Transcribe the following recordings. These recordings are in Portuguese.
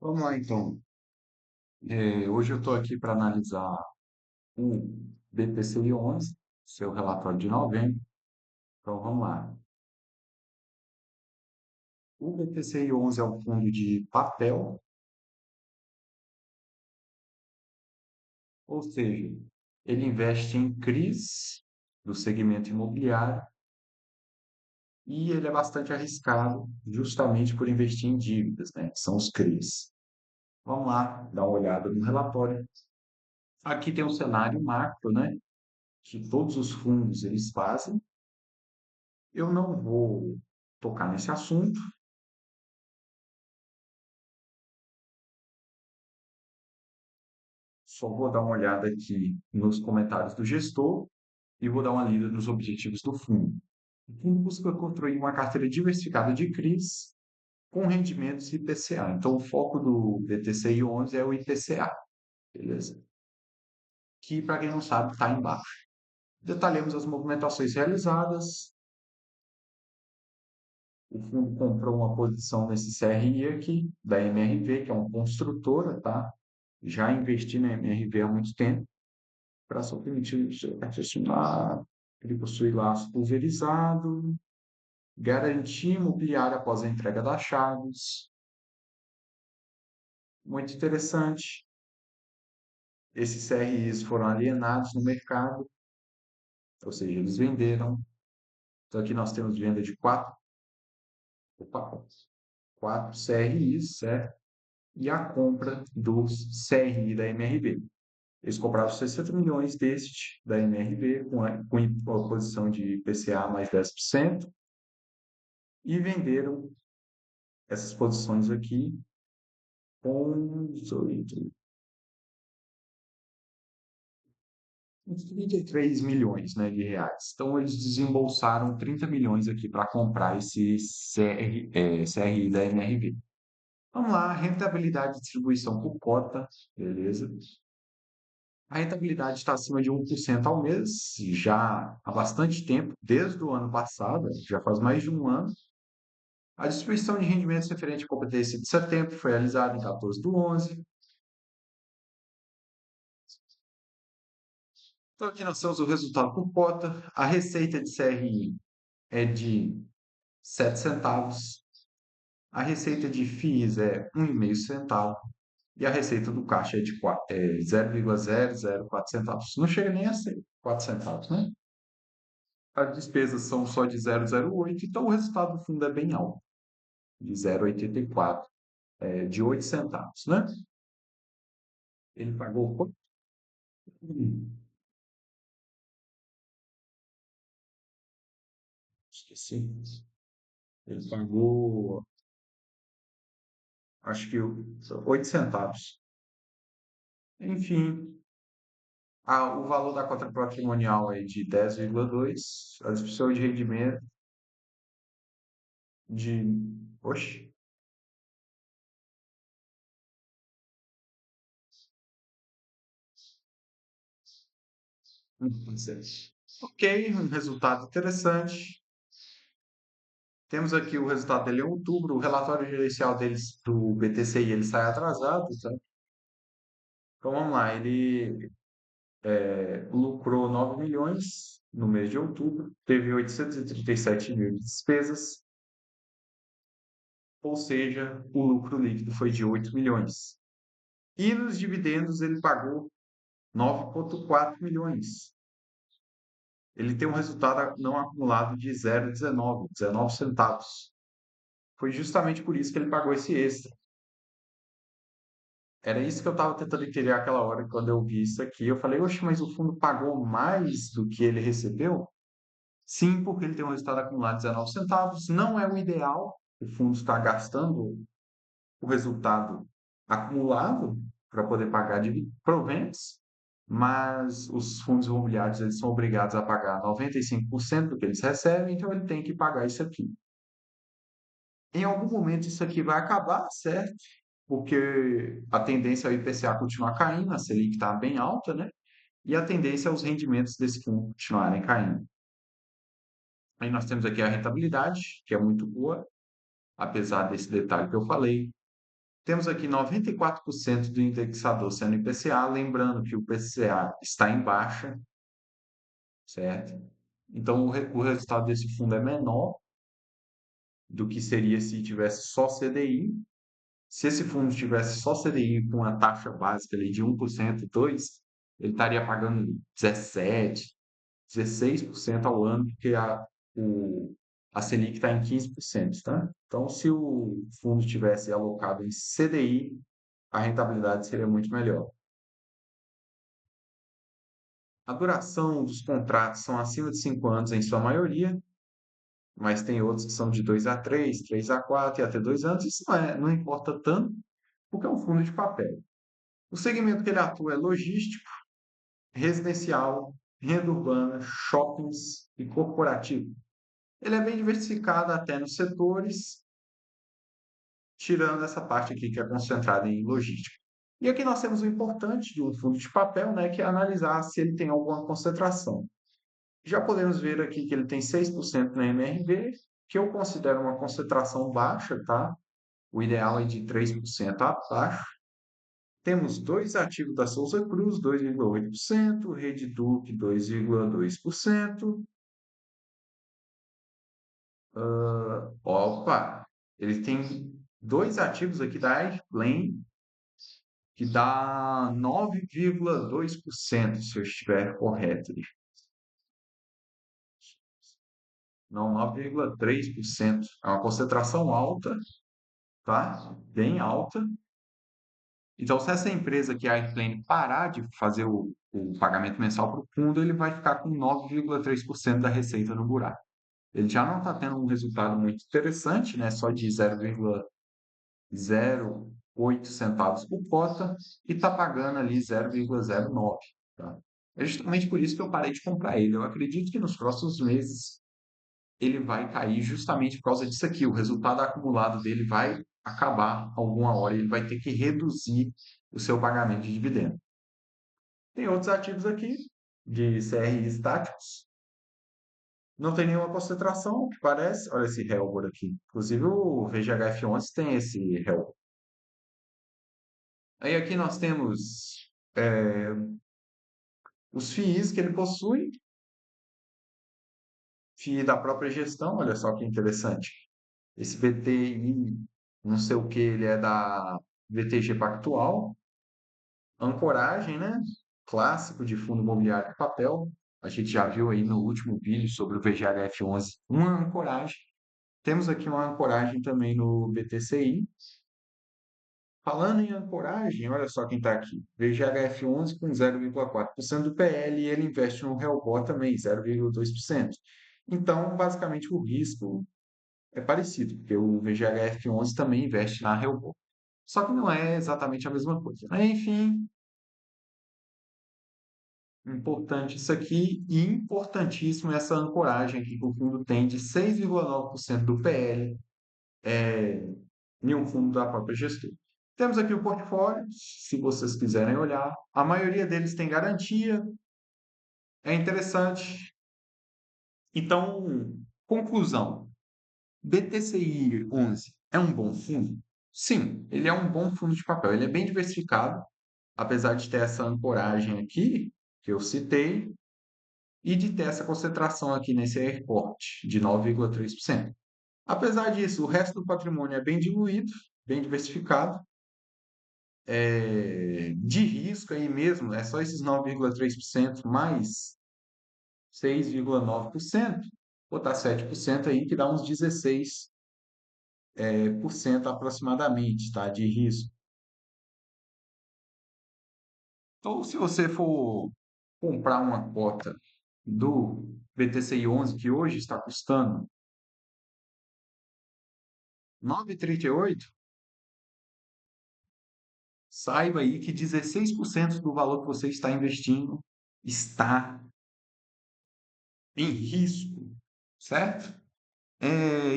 Vamos lá, então. Hoje eu estou aqui para analisar o BPCI 11, seu relatório de novembro. Então, vamos lá. O BPCI 11 é um fundo de papel, ou seja, ele investe em CRIs do segmento imobiliário e ele é bastante arriscado justamente por investir em dívidas, né? Que são os CRIs. Vamos lá, dar uma olhada no relatório. Aqui tem um cenário macro, né? Que todos os fundos eles fazem. Eu não vou tocar nesse assunto, só vou dar uma olhada aqui nos comentários do gestor e vou dar uma lida nos objetivos do fundo. O fundo busca construir uma carteira diversificada de CRIs com rendimentos IPCA. Então, o foco do BTCI 11 é o IPCA, beleza? Que, para quem não sabe, está embaixo. Detalhamos as movimentações realizadas. O fundo comprou uma posição nesse CRI aqui, da MRV, que é uma construtora, tá? Já investi na MRV há muito tempo. Operação permitiu adicionar, ele possui laço pulverizado, garantia imobiliária após a entrega das chaves. Muito interessante. Esses CRIs foram alienados no mercado, ou seja, eles venderam. Então aqui nós temos venda de opa, quatro CRIs, certo? E a compra dos CRI da MRV. Eles compraram 60 milhões deste da MRV com a posição de IPCA mais 10% e venderam essas posições aqui com 33 milhões, né, de reais. Então, eles desembolsaram 30 milhões aqui para comprar esse CRI da MRV. Vamos lá, rentabilidade de distribuição por cota, beleza? A rentabilidade está acima de 1% ao mês, já há bastante tempo, desde o ano passado, já faz mais de um ano. A distribuição de rendimentos referente à competência de setembro foi realizada em 14 do 11. Então, aqui nós temos o resultado por cota. A receita de CRI é de 7 centavos. A receita de FIIs é 1,5 centavo. E a receita do caixa é de 0,004 centavos. Não chega nem a ser 4 centavos, né? As despesas são só de 0,08, então o resultado do fundo é bem alto, de 0,84, de 8 centavos, né? Ele pagou quanto? Esqueci. Ele pagou, acho que 8 centavos. Enfim, o valor da cota patrimonial é de 10,2, a distribuição de rendimento de, oxe, não pode ser. Ok, um resultado interessante. Temos aqui o resultado dele em outubro, o relatório gerencial deles do BTCI ele sai atrasado, tá? Então vamos lá, ele lucrou 9 milhões no mês de outubro, teve 837 mil de despesas, ou seja, o lucro líquido foi de 8 milhões. E nos dividendos ele pagou 9,4 milhões. Ele tem um resultado não acumulado de 0,19 centavos. Foi justamente por isso que ele pagou esse extra. Era isso que eu estava tentando entender aquela hora quando eu vi isso aqui. Eu falei, oxe, mas o fundo pagou mais do que ele recebeu? Sim, porque ele tem um resultado acumulado de 19 centavos. Não é o ideal. O fundo está gastando o resultado acumulado para poder pagar de proventos, mas os fundos imobiliários eles são obrigados a pagar 95% do que eles recebem, então ele tem que pagar isso aqui. Em algum momento isso aqui vai acabar, certo? Porque a tendência é o IPCA continuar caindo, a Selic está bem alta, né? E a tendência é os rendimentos desse fundo continuarem caindo. Aí nós temos aqui a rentabilidade, que é muito boa, apesar desse detalhe que eu falei. Temos aqui 94% do indexador sendo IPCA, lembrando que o IPCA está em baixa, certo? Então, o resultado desse fundo é menor do que seria se tivesse só CDI. Se esse fundo tivesse só CDI com a taxa básica ali de 1%, 2%, ele estaria pagando 17%, 16% ao ano, porque a Selic está em 15%, tá? Então, se o fundo tivesse alocado em CDI, a rentabilidade seria muito melhor. A duração dos contratos são acima de 5 anos em sua maioria, mas tem outros que são de 2 a 3, 3 a 4 e até 2 anos. Isso não importa tanto, porque é um fundo de papel. O segmento que ele atua é logístico, residencial, renda urbana, shoppings e corporativo. Ele é bem diversificado até nos setores, tirando essa parte aqui que é concentrada em logística. E aqui nós temos o importante de um fundo de papel, né, que é analisar se ele tem alguma concentração. Já podemos ver aqui que ele tem 6% na MRV, que eu considero uma concentração baixa, tá? O ideal é de 3% abaixo. Temos dois ativos da Souza Cruz, 2,8%, Rede Duque, 2,2%. Opa! Ele tem dois ativos aqui da Airplane, que dá 9,2%, se eu estiver correto. Não, 9,3%. É uma concentração alta, tá? Bem alta. Então, se essa empresa que é a Airplane parar de fazer o pagamento mensal para o fundo, ele vai ficar com 9,3% da receita no buraco. Ele já não está tendo um resultado muito interessante, né? Só de 0,08 centavos por cota e está pagando ali 0,09. Tá? É justamente por isso que eu parei de comprar ele. Eu acredito que nos próximos meses ele vai cair justamente por causa disso aqui. O resultado acumulado dele vai acabar alguma hora, ele vai ter que reduzir o seu pagamento de dividendo. Tem outros ativos aqui de CRI estáticos. Não tem nenhuma concentração, que parece. Olha esse Helbor aqui. Inclusive o VGHF11 tem esse Helbor. Aí aqui nós temos os FIIs que ele possui, FII da própria gestão, olha só que interessante. Esse BTI, não sei o que, ele é da BTG Pactual. Ancoragem, né? Clássico de fundo imobiliário de papel. A gente já viu aí no último vídeo sobre o VGHF11 uma ancoragem. Temos aqui uma ancoragem também no BTCI. Falando em ancoragem, olha só quem está aqui. VGHF11 com 0,4% do PL e ele investe no Relbor também, 0,2%. Então, basicamente, o risco é parecido, porque o VGHF11 também investe na Relbor. Só que não é exatamente a mesma coisa, né? Enfim, importante isso aqui e importantíssimo essa ancoragem aqui que o fundo tem de 6,9% do PL em um fundo da própria gestora. Temos aqui o portfólio, se vocês quiserem olhar. A maioria deles tem garantia, é interessante. Então, conclusão: BTCI 11 é um bom fundo? Sim, ele é um bom fundo de papel. Ele é bem diversificado, apesar de ter essa ancoragem aqui, que eu citei, e de ter essa concentração aqui nesse airport de 9,3%. Apesar disso, o resto do patrimônio é bem diluído, bem diversificado. De risco aí mesmo, é só esses 9,3% mais 6,9%, botar 7% aí, que dá uns 16% aproximadamente, tá? De risco. Então, se você for comprar uma cota do BTCI 11, que hoje está custando 9,38, saiba aí que 16% do valor que você está investindo está em risco, certo?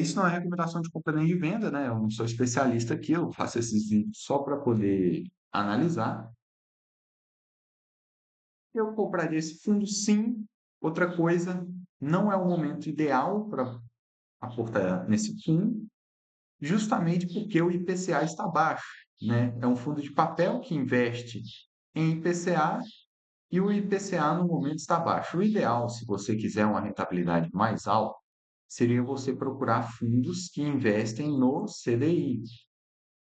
Isso não é recomendação de compra nem de venda, né? Eu não sou especialista aqui, eu faço esses vídeos só para poder analisar. Eu compraria esse fundo sim. Outra coisa, não é o momento ideal para aportar nesse fundo, justamente porque o IPCA está baixo. né? É um fundo de papel que investe em IPCA e o IPCA no momento está baixo. O ideal, se você quiser uma rentabilidade mais alta, seria você procurar fundos que investem no CDI,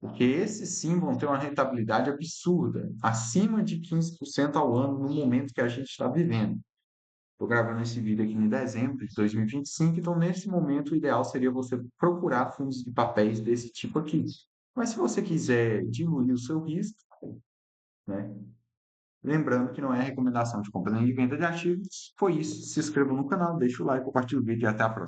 porque esses sim vão ter uma rentabilidade absurda, acima de 15% ao ano no momento que a gente está vivendo. Estou gravando esse vídeo aqui em dezembro de 2025, então nesse momento o ideal seria você procurar fundos de papéis desse tipo aqui. Mas se você quiser diluir o seu risco, né? Lembrando que não é recomendação de compra nem de venda de ativos. Foi isso. Se inscreva no canal, deixa o like, compartilhe o vídeo e até a próxima.